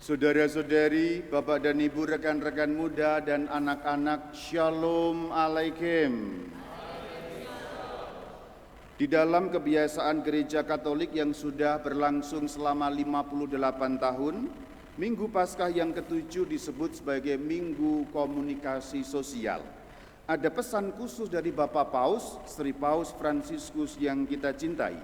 Saudara-saudari, Bapak dan Ibu, rekan-rekan muda dan anak-anak, Shalom Alaikum. Di dalam kebiasaan gereja Katolik yang sudah berlangsung selama 58 tahun, Minggu Paskah yang ke-7 disebut sebagai Minggu Komunikasi Sosial. Ada pesan khusus dari Bapak Paus, Sri Paus Fransiskus yang kita cintai,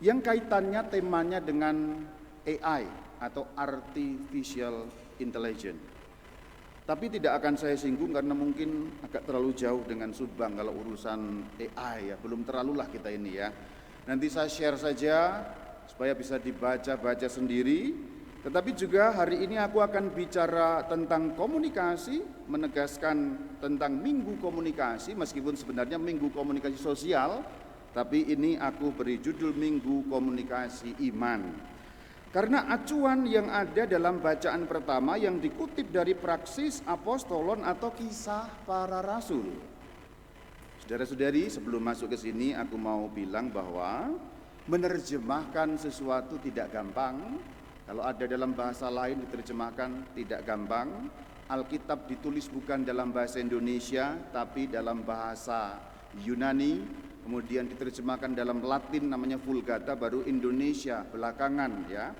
yang kaitannya temanya dengan AI atau Artificial Intelligence. Tapi tidak akan saya singgung karena mungkin agak terlalu jauh dengan Subang kalau urusan AI ya, belum terlalulah kita ini ya. Nanti saya share saja supaya bisa dibaca-baca sendiri. Tetapi juga hari ini aku akan bicara tentang komunikasi, menegaskan tentang Minggu Komunikasi, meskipun sebenarnya Minggu Komunikasi Sosial, tapi ini aku beri judul Minggu Komunikasi Iman. Karena acuan yang ada dalam bacaan pertama yang dikutip dari Praksis Apostolon atau Kisah Para Rasul. Saudara-saudari, sebelum masuk ke sini aku mau bilang bahwa menerjemahkan sesuatu tidak gampang. Kalau ada dalam bahasa lain diterjemahkan tidak gampang. Alkitab ditulis bukan dalam bahasa Indonesia tapi dalam bahasa Yunani, kemudian diterjemahkan dalam Latin namanya Vulgata, baru Indonesia belakangan ya.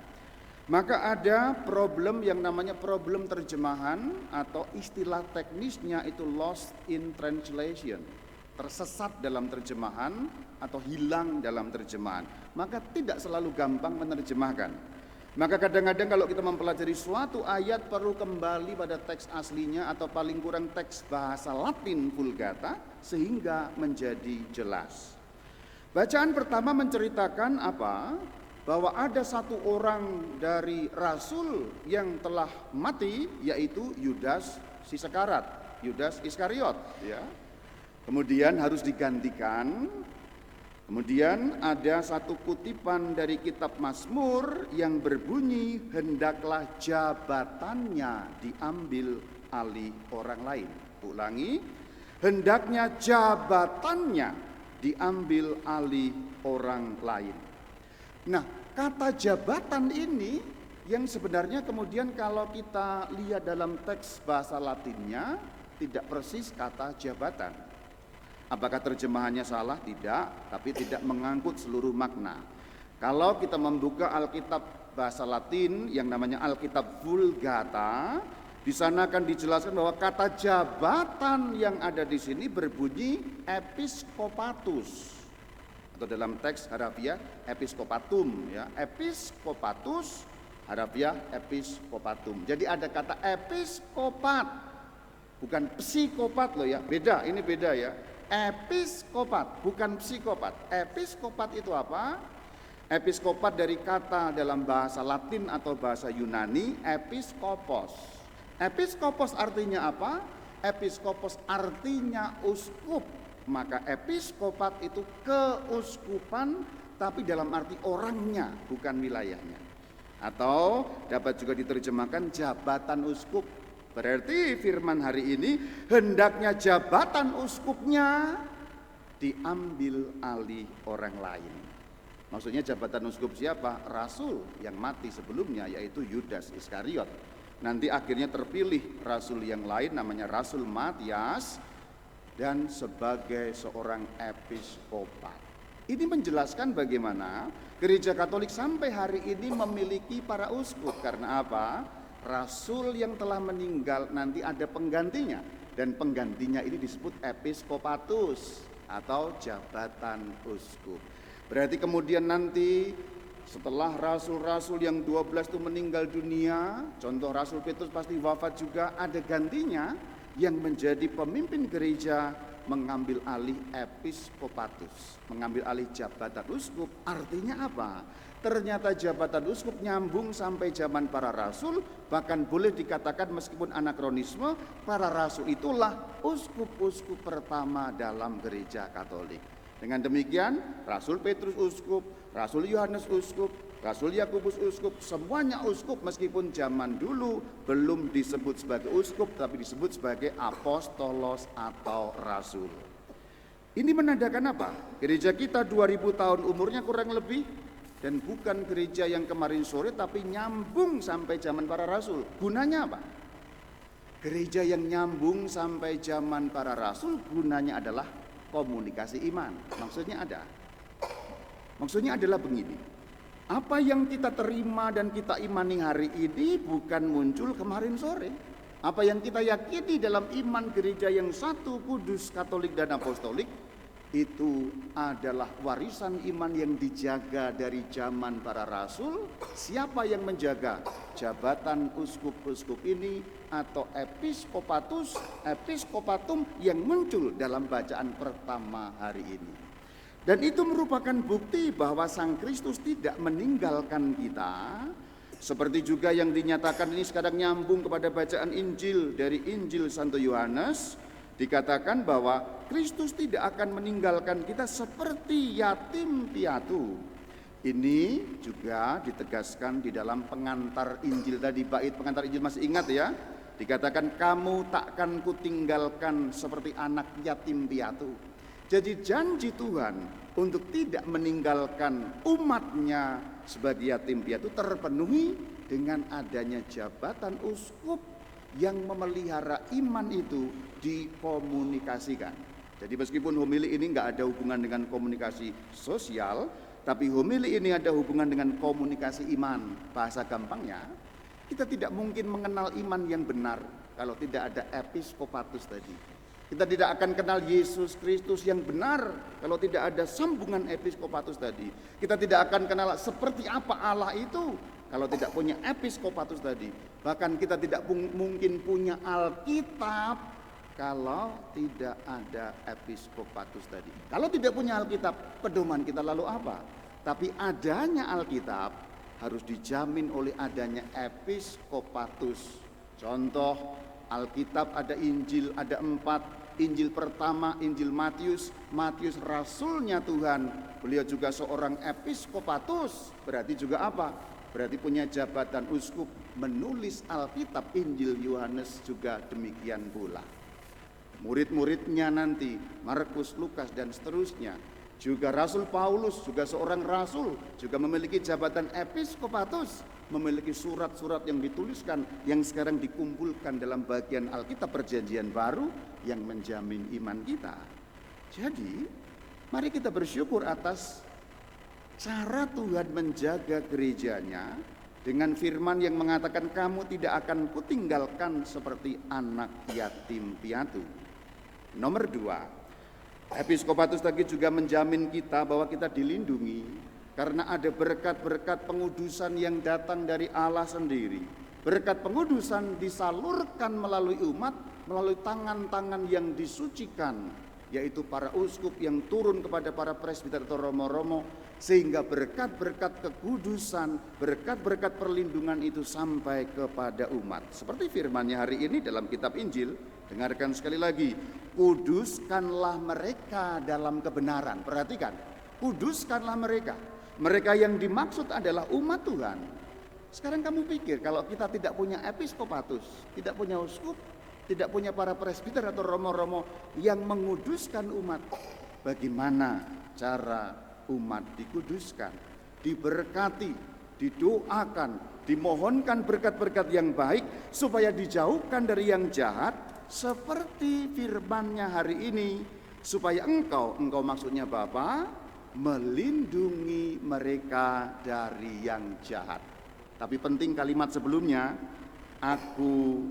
Maka ada problem yang namanya problem terjemahan atau istilah teknisnya itu lost in translation, tersesat dalam terjemahan atau hilang dalam terjemahan. Maka tidak selalu gampang menerjemahkan. Maka kadang-kadang kalau kita mempelajari suatu ayat perlu kembali pada teks aslinya atau paling kurang teks bahasa Latin Vulgata sehingga menjadi jelas. Bacaan pertama menceritakan apa? Bahwa ada satu orang dari rasul yang telah mati, yaitu Yudas si sekarat, Yudas Iskariot ya. Kemudian harus digantikan. Kemudian ada satu kutipan dari kitab Mazmur yang berbunyi, hendaklah jabatannya diambil alih orang lain. Ulangi, hendaknya jabatannya diambil alih orang lain. Nah, kata jabatan ini yang sebenarnya kemudian kalau kita lihat dalam teks bahasa Latinnya tidak persis kata jabatan. Apakah terjemahannya salah? Tidak, tapi tidak mengangkut seluruh makna. Kalau kita membuka Alkitab bahasa Latin yang namanya Alkitab Vulgata, di sana akan dijelaskan bahwa kata jabatan yang ada di sini berbunyi episkopatus. Atau dalam teks harafiah episkopatum ya, episkopatus harafiah episkopatum. Jadi ada kata episkopat, bukan psikopat loh ya, beda, ini beda ya. Episkopat bukan psikopat. Episkopat itu apa? Episkopat dari kata dalam bahasa Latin atau bahasa Yunani episkopos. Episkopos artinya apa? Episkopos artinya uskup. Maka episkopat itu keuskupan tapi dalam arti orangnya bukan wilayahnya. Atau dapat juga diterjemahkan jabatan uskup. Berarti firman hari ini hendaknya jabatan uskupnya diambil alih orang lain. Maksudnya jabatan uskup siapa? Rasul yang mati sebelumnya yaitu Yudas Iskariot. Nanti akhirnya terpilih rasul yang lain namanya Rasul Matias dan sebagai seorang episkopat. Ini menjelaskan bagaimana gereja Katolik sampai hari ini memiliki para uskup. Karena apa? Rasul yang telah meninggal nanti ada penggantinya. Dan penggantinya ini disebut episkopatus atau jabatan uskup. Berarti kemudian nanti setelah rasul-rasul yang 12 itu meninggal dunia, contoh Rasul Petrus pasti wafat juga, ada gantinya yang menjadi pemimpin gereja mengambil alih episkopatus, mengambil alih jabatan uskup. Artinya apa? Ternyata jabatan uskup nyambung sampai zaman para rasul, bahkan boleh dikatakan meskipun anakronisme, para rasul itulah uskup-uskup pertama dalam gereja Katolik. Dengan demikian, Rasul Petrus uskup, Rasul Yohanes uskup, Rasul Yakobus uskup, semuanya uskup meskipun zaman dulu belum disebut sebagai uskup tapi disebut sebagai apostolos atau rasul. Ini menandakan apa? Gereja kita 2000 tahun umurnya kurang lebih dan bukan gereja yang kemarin sore tapi nyambung sampai zaman para rasul. Gunanya apa? Gereja yang nyambung sampai zaman para rasul gunanya adalah komunikasi iman. Maksudnya adalah begini. Apa yang kita terima dan kita imani hari ini bukan muncul kemarin sore. Apa yang kita yakini dalam iman gereja yang satu, kudus, katolik dan apostolik, itu adalah warisan iman yang dijaga dari zaman para rasul. Siapa yang menjaga? Jabatan uskup-uskup ini atau episkopatus, episkopatum yang muncul dalam bacaan pertama hari ini. Dan itu merupakan bukti bahwa Sang Kristus tidak meninggalkan kita. Seperti juga yang dinyatakan ini sekarang nyambung kepada bacaan Injil dari Injil Santo Yohanes. Dikatakan bahwa Kristus tidak akan meninggalkan kita seperti yatim piatu. Ini juga ditegaskan di dalam pengantar Injil tadi, bait pengantar Injil masih ingat ya? Dikatakan kamu takkan kutinggalkan seperti anak yatim piatu. Jadi janji Tuhan untuk tidak meninggalkan umatnya sebagai yatim piatu terpenuhi dengan adanya jabatan uskup yang memelihara iman itu dikomunikasikan. Jadi meskipun homili ini nggak ada hubungan dengan komunikasi sosial, tapi homili ini ada hubungan dengan komunikasi iman. Bahasa gampangnya, kita tidak mungkin mengenal iman yang benar kalau tidak ada episkopatus tadi. Kita tidak akan kenal Yesus Kristus yang benar kalau tidak ada sambungan episkopatus tadi. Kita tidak akan kenal seperti apa Allah itu kalau tidak punya episkopatus tadi. Bahkan kita tidak mungkin punya Alkitab kalau tidak ada episkopatus tadi. Kalau tidak punya Alkitab, pedoman kita lalu apa? Tapi adanya Alkitab harus dijamin oleh adanya episkopatus. Contoh, Alkitab ada Injil, ada 4. Injil pertama, Injil Matius rasulnya Tuhan. Beliau juga seorang episkopatus. Berarti juga apa? Berarti punya jabatan uskup menulis Alkitab. Injil Yohanes juga demikian pula. Murid-muridnya nanti Markus, Lukas dan seterusnya. Juga Rasul Paulus juga seorang rasul, juga memiliki jabatan episkopatus, memiliki surat-surat yang dituliskan yang sekarang dikumpulkan dalam bagian Alkitab Perjanjian Baru yang menjamin iman kita. Jadi, mari kita bersyukur atas cara Tuhan menjaga gerejanya dengan firman yang mengatakan kamu tidak akan kutinggalkan seperti anak yatim piatu. Nomor 2, episkopatus tadi juga menjamin kita bahwa kita dilindungi karena ada berkat-berkat pengudusan yang datang dari Allah sendiri. Berkat pengudusan disalurkan melalui umat, melalui tangan-tangan yang disucikan, yaitu para uskup yang turun kepada para presbiter atau romo-romo, sehingga berkat-berkat kekudusan, berkat-berkat perlindungan itu sampai kepada umat. Seperti firman-Nya hari ini dalam kitab Injil, dengarkan sekali lagi, kuduskanlah mereka dalam kebenaran. Perhatikan, kuduskanlah mereka. Mereka yang dimaksud adalah umat Tuhan. Sekarang kamu pikir kalau kita tidak punya episkopatus, tidak punya uskup, tidak punya para presbiter atau romo-romo yang menguduskan umat, bagaimana cara umat dikuduskan, diberkati, didoakan, dimohonkan berkat-berkat yang baik supaya dijauhkan dari yang jahat, seperti firman-Nya hari ini, supaya engkau maksudnya Bapa, melindungi mereka dari yang jahat. Tapi penting kalimat sebelumnya, aku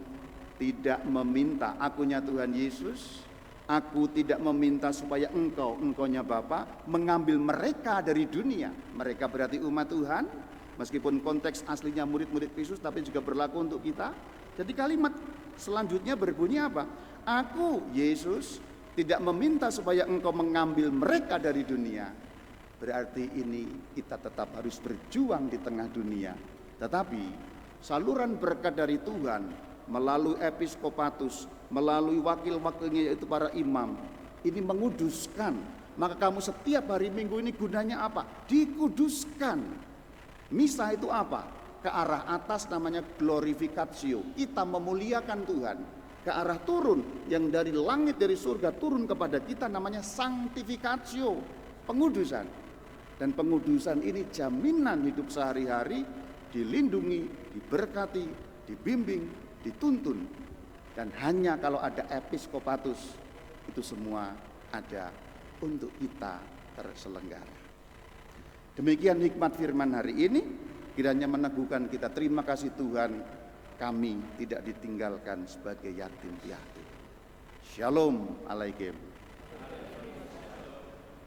tidak meminta, akunya Tuhan Yesus, aku tidak meminta supaya engkaunya Bapa mengambil mereka dari dunia. Mereka berarti umat Tuhan, meskipun konteks aslinya murid-murid Kristus, tapi juga berlaku untuk kita. Jadi kalimat selanjutnya berbunyi apa? Aku, Yesus, tidak meminta supaya engkau mengambil mereka dari dunia. Berarti ini kita tetap harus berjuang di tengah dunia. Tetapi saluran berkat dari Tuhan melalui episkopatus, melalui wakil-wakilnya yaitu para imam, ini menguduskan. Maka kamu setiap hari Minggu ini gunanya apa? Dikuduskan. Misa itu apa? Ke arah atas namanya glorificatio. Kita memuliakan Tuhan. Ke arah turun, yang dari langit dari surga turun kepada kita namanya sanctificatio, pengudusan. Dan pengudusan ini jaminan hidup sehari-hari, dilindungi, diberkati, dibimbing, dituntun. Dan hanya kalau ada episkopatus, itu semua ada untuk kita terselenggara. Demikian hikmat firman hari ini, kiranya meneguhkan kita. Terima kasih Tuhan, kami tidak ditinggalkan sebagai yatim piatu. Shalom alaikum.